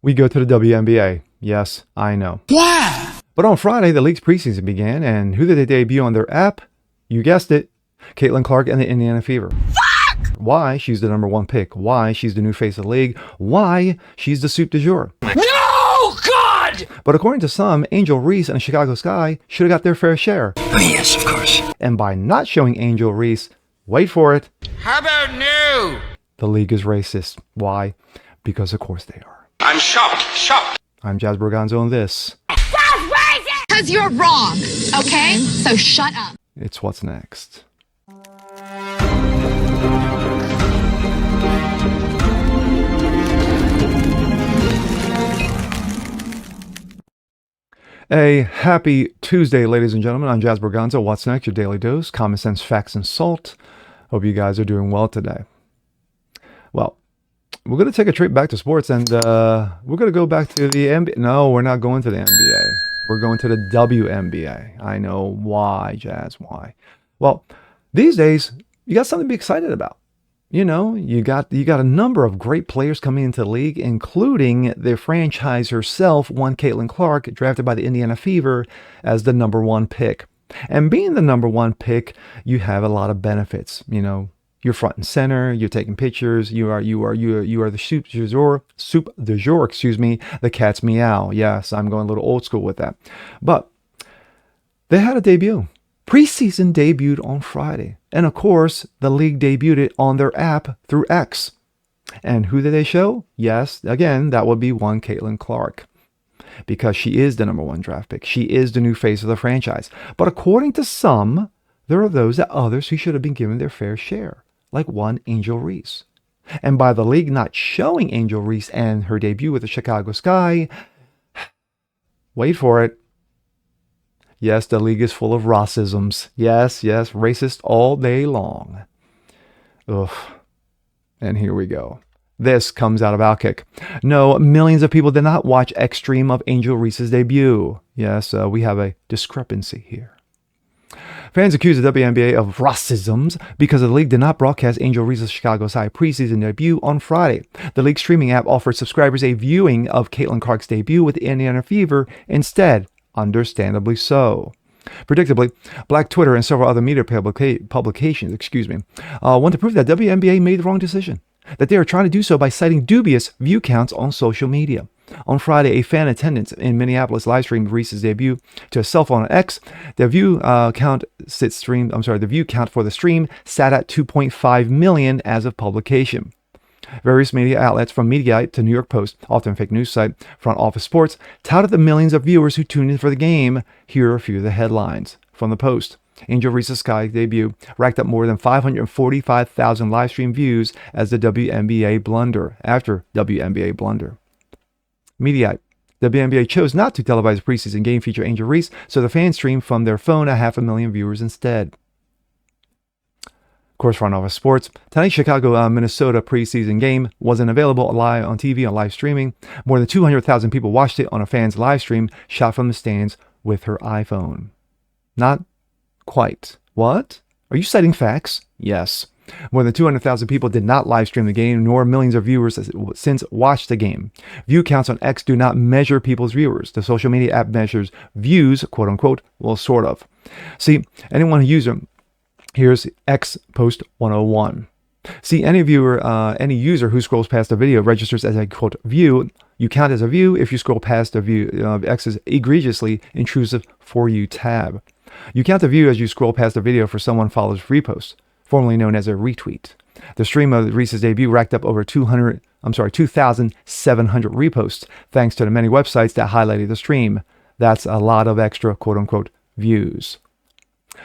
We go to the WNBA. Yes, I know. Why? But on Friday, the league's preseason began, and who did they debut on their app? You guessed it, Caitlin Clark and the Indiana Fever. Fuck! Why? She's the #1 pick. Why? She's the new face of the league. Why? She's the soup du jour. No, God! But according to some, Angel Reese and the Chicago Sky should have got their fair share. Oh, yes, of course. And by not showing Angel Reese, wait for it, How about no? the league is racist. Why? Because of course they are. I'm shocked. I'm Jazz Berganzo, and this, Because you're wrong, okay? So shut up. it's What's Next. A happy Tuesday, ladies and gentlemen. I'm Jazz Berganzo. What's Next? Your daily dose, common sense, facts, and salt. Hope you guys are doing well today. Well, we're going to take a trip back to sports, and we're going to go back to the NBA. No, we're not going to the NBA. We're going to the WNBA. I know. Why, Jazz? Why? Well, these days, you got something to be excited about. You know, you got a number of great players coming into the league, including the franchise herself, one Caitlin Clark, drafted by the Indiana Fever as the #1 pick. And being the #1 pick, you have a lot of benefits. You know, you're front and center. You're taking pictures. You are the soup du jour. Excuse me. The cat's meow. Yes, I'm going a little old school with that. But they had a debut. Preseason debuted on Friday. And of course, the league debuted it on their app through X. And who did they show? Yes, again, that would be one Caitlin Clark. Because she is the #1 draft pick. She is the new face of the franchise. But according to some, there are others who should have been given their fair share. Like one Angel Reese. And by the league not showing Angel Reese and her debut with the Chicago Sky, wait for it. Yes, the league is full of racisms. Yes, racist all day long. Ugh. And here we go. This comes out of Outkick. No, millions of people did not watch Extreme of Angel Reese's debut. Yes, we have a discrepancy here. Fans accuse the WNBA of racisms because the league did not broadcast Angel Reese's Chicago Sky preseason debut on Friday. The league streaming app offered subscribers a viewing of Caitlin Clark's debut with the Indiana Fever instead. Understandably so. Predictably, Black Twitter and several other media publications want to prove that WNBA made the wrong decision, that they are trying to do so by citing dubious view counts on social media. On Friday, a fan attendance in Minneapolis live streamed Reese's debut to a cell phone on X. The view count for the stream sat at 2.5 million as of publication. Various media outlets, from Mediaite to New York Post, often fake news site, Front Office Sports, touted the millions of viewers who tuned in for the game. Here are a few of the headlines from the Post. Angel Reese's Sky debut racked up more than 545,000 live stream views as the WNBA blunder. Mediaite. WNBA chose not to televise a preseason game feature Angel Reese, so the fans streamed from their phone 500,000 viewers instead. Of course, Front Office Sports. Tonight's Chicago-Minnesota preseason game wasn't available live on TV on live streaming. More than 200,000 people watched it on a fan's live stream shot from the stands with her iPhone. Not quite. What? Are you citing facts? Yes. More than 200,000 people did not live stream the game, nor millions of viewers since watched the game. View counts on X do not measure people's viewers. The social media app measures views, quote unquote, well, sort of. See, here's X Post 101. See, any user who scrolls past a video registers as a, quote, view. You count as a view if you scroll past the view X's egregiously intrusive For You tab. You count the view as you scroll past a video for someone follows repost, formerly known as a retweet. The stream of Reese's debut racked up over 2,700 reposts, thanks to the many websites that highlighted the stream. That's a lot of extra, quote unquote, views.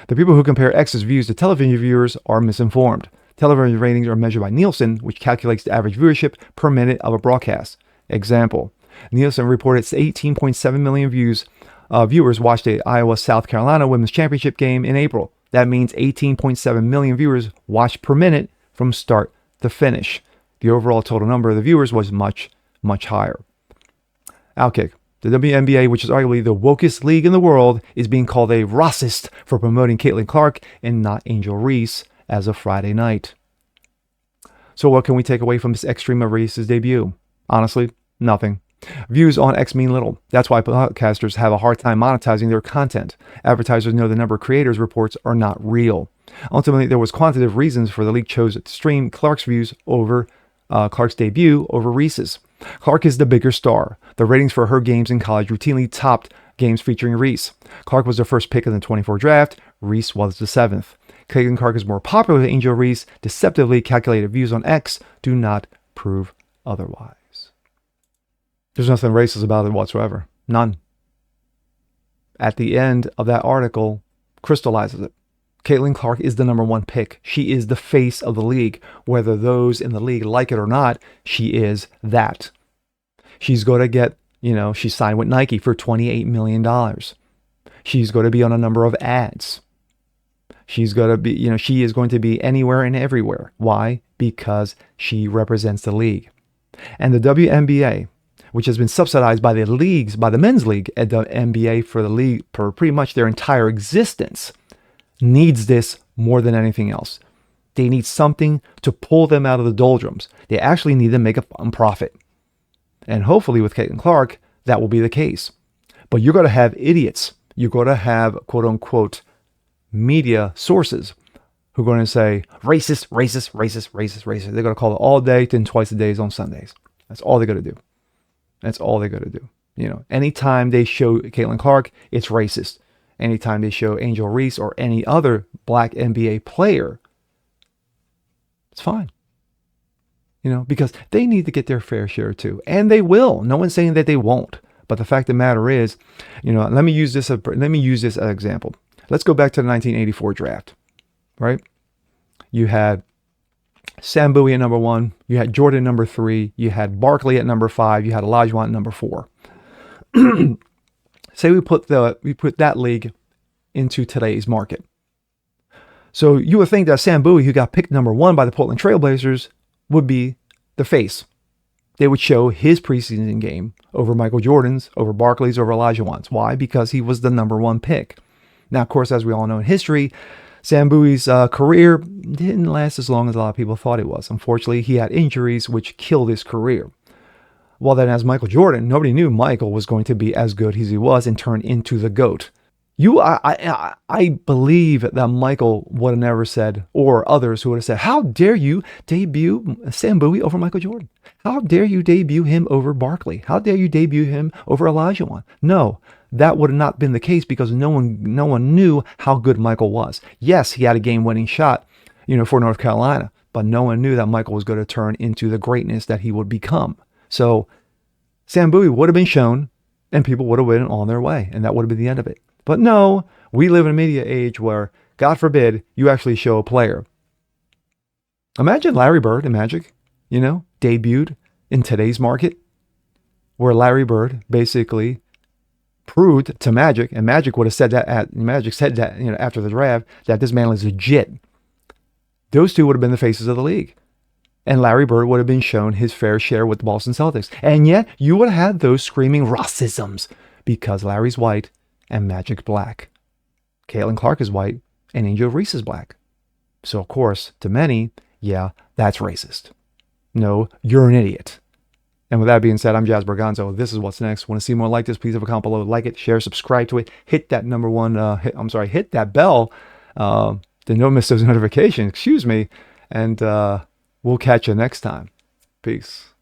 The people who compare X's views to television viewers are misinformed. Television ratings are measured by Nielsen, which calculates the average viewership per minute of a broadcast. Example, Nielsen reported 18.7 million viewers watched the Iowa-South Carolina Women's Championship game in April. That means 18.7 million viewers watched per minute from start to finish. The overall total number of the viewers was much, much higher. Outkick. The WNBA, which is arguably the wokest league in the world, is being called a racist for promoting Caitlin Clark and not Angel Reese as of Friday night. So what can we take away from this Extreme of Reese's debut? Honestly, nothing. Views on X mean little. That's why podcasters have a hard time monetizing their content. Advertisers know the number of creators reports are not real. Ultimately, there was quantitative reasons for the league chose to stream Clark's views over Clark's debut over Reese's. Clark is the bigger star. The ratings for her games in college routinely topped games featuring Reese. Clark was the first pick in the 24 draft. Reese was the 7th. Caitlin Clark is more popular than Angel Reese. Deceptively calculated views on X do not prove otherwise. There's nothing racist about it whatsoever. None. At the end of that article, crystallizes it. Caitlin Clark is the number 1 pick. She is the face of the league. Whether those in the league like it or not, she is that. She's going to get, she signed with Nike for $28 million. She's going to be on a number of ads. She's going to be, she is going to be anywhere and everywhere. Why? Because she represents the league. And the WNBA, which has been subsidized by the leagues, by the men's league at the NBA for the league for pretty much their entire existence, needs this more than anything else. They need something to pull them out of the doldrums. They actually need to make a profit. And hopefully with Caitlin Clark, that will be the case. But you're going to have idiots. You're going to have quote unquote media sources who are going to say racist, racist, racist, racist, racist. They're going to call it all day, then twice a day on Sundays. That's all they're going to do. That's all they're going to do. Anytime they show Caitlin Clark, it's racist. Anytime they show Angel Reese or any other black NBA player, it's fine. Because they need to get their fair share too. And they will. No one's saying that they won't. But the fact of the matter is, let me use this as an example. Let's go back to the 1984 draft, right? You had Sam Bowie at number 1. You had Jordan at number 3. You had Barkley at number 5. You had Olajuwon at number 4. Say we put that league into today's market. So you would think that Sam Bowie, who got picked number 1 by the Portland Trailblazers, would be the face. They would show his preseason game over Michael Jordan's, over Barkley's, over Olajuwon's. Why? Because he was the number 1 pick. Now, of course, as we all know in history, Sam Bowie's career didn't last as long as a lot of people thought it was. Unfortunately, he had injuries which killed his career. Well, then as Michael Jordan, nobody knew Michael was going to be as good as he was and turn into the GOAT. I believe that Michael would have never said, or others who would have said, how dare you debut Sam Bowie over Michael Jordan? How dare you debut him over Barkley? How dare you debut him over Olajuwon? No, that would have not been the case because no one knew how good Michael was. Yes, he had a game-winning shot, for North Carolina, but no one knew that Michael was going to turn into the greatness that he would become. So Sam Bowie would have been shown and people would have went on their way and that would have been the end of it. But no, we live in a media age where, God forbid, you actually show a player. Imagine Larry Bird in Magic, debuted in today's market, where Larry Bird basically proved to Magic, and Magic would have said that after the draft, that this man is legit. Those two would have been the faces of the league. And Larry Bird would have been shown his fair share with the Boston Celtics. And yet, you would have had those screaming racisms because Larry's white and Magic's black. Caitlin Clark is white and Angel Reese is black. So, of course, to many, yeah, that's racist. No, you're an idiot. And with that being said, I'm Jazz Berganzo. This is What's Next. Want to see more like this? Please have a comment below. Like it, share, subscribe to it. Hit that hit that bell to not miss those notifications. Excuse me. And we'll catch you next time. Peace.